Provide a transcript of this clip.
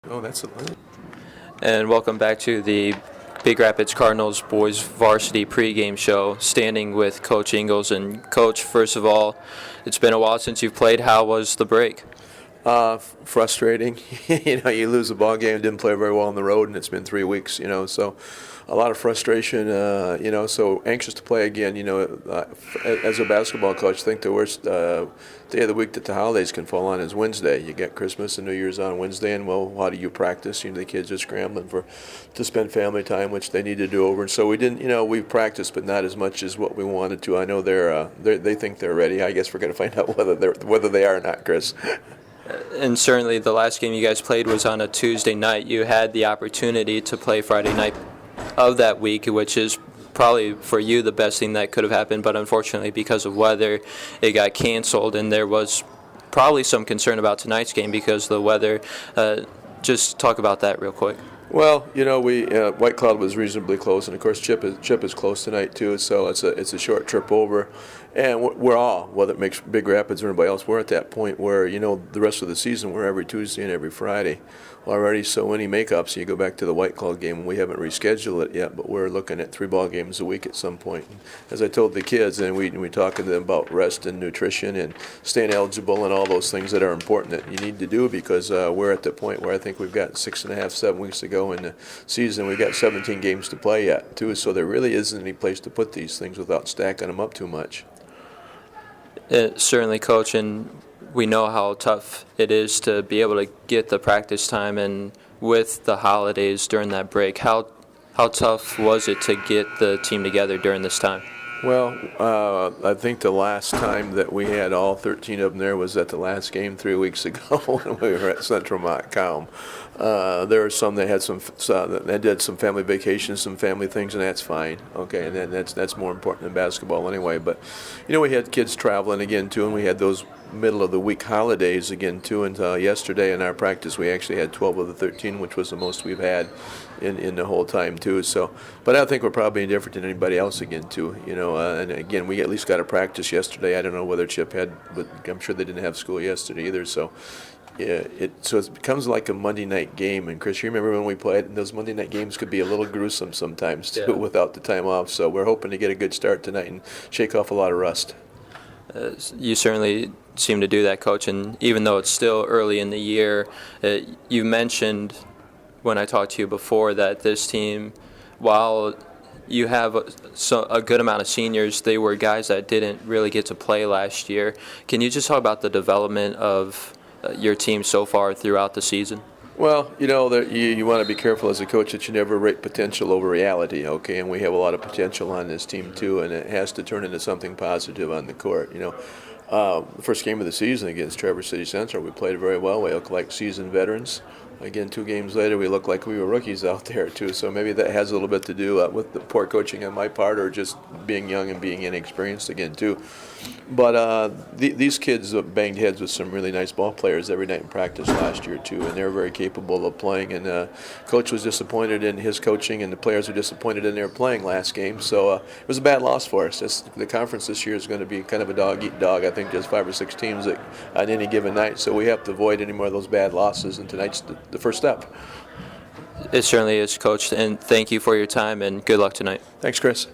Oh, that's a And welcome back to the Big Rapids Cardinals boys varsity pregame show, standing with Coach Ingles. And Coach, first of all, it's been a while since you've played. How was the break? frustrating. You lose a ball game, didn't play very well on the road, and it's been 3 weeks. So a lot of frustration. So anxious to play again. As a basketball coach, I think the worst day of the week that the holidays can fall on is Wednesday. You get Christmas and New Year's on Wednesday, and how do you practice? The kids are scrambling to spend family time, which they need to do over. And so we didn't. We practiced, but not as much as what we wanted to. I know they think they're ready. I guess we're going to find out whether they are or not, Chris. And certainly the last game you guys played was on a Tuesday night. You had the opportunity to play Friday night of that week, which is probably for you the best thing that could have happened, but unfortunately because of weather it got canceled, and there was probably some concern about tonight's game because of the weather. Just talk about that real quick. Well, we White Cloud was reasonably close, and of course Chip is close tonight too. So it's a short trip over, and we're all, whether it makes Big Rapids or anybody else, we're at that point where the rest of the season we're every Tuesday and every Friday already. So many makeups. You go back to the White Cloud game, we haven't rescheduled it yet, but we're looking at 3 ball games a week at some point. As I told the kids, and we talking to them about rest and nutrition and staying eligible and all those things that are important that you need to do, because we're at the point where I think we've got 6.5, 7 weeks to go in the season. We've got 17 games to play yet too, so there really isn't any place to put these things without stacking them up too much. Certainly, Coach, and we know how tough it is to be able to get the practice time, and with the holidays during that break, how tough was it to get the team together during this time? Well, I think the last time that we had all 13 of them there was at the last game 3 weeks ago when we were at Central Montcalm. There were some that had that did some family vacations, some family things, and that's fine. Okay, and then that's more important than basketball anyway. But we had kids traveling again too, and we had those middle of the week holidays again too. And yesterday in our practice we actually had 12 of the 13, which was the most we've had in the whole time too. So, but I think we're probably different than anybody else again too. And again, we at least got a practice yesterday. I don't know whether Chip had, but I'm sure they didn't have school yesterday either. So. Yeah, it becomes like a Monday night game. And Chris, you remember when we played, and those Monday night games could be a little gruesome sometimes too, without the time off. So we're hoping to get a good start tonight and shake off a lot of rust. You certainly seem to do that, Coach. And even though it's still early in the year, you mentioned when I talked to you before that this team, while you have a good amount of seniors, they were guys that didn't really get to play last year. Can you just talk about the development of your team so far throughout the season? Well, you want to be careful as a coach that you never rate potential over reality, okay? And we have a lot of potential on this team too, and it has to turn into something positive on the court. The first game of the season against Traverse City Central, we played very well. We looked like seasoned veterans. Again, 2 games later, we looked like we were rookies out there too. So maybe that has a little bit to do with the poor coaching on my part, or just being young and being inexperienced again too. But these kids banged heads with some really nice ball players every night in practice last year too, and they're very capable of playing. And coach was disappointed in his coaching, and the players were disappointed in their playing last game. So it was a bad loss for us. The conference this year is going to be kind of a dog-eat-dog. I think there's 5 or 6 teams on any given night, so we have to avoid any more of those bad losses. And tonight's the first step. It certainly is, Coach, and thank you for your time, and good luck tonight. Thanks, Chris.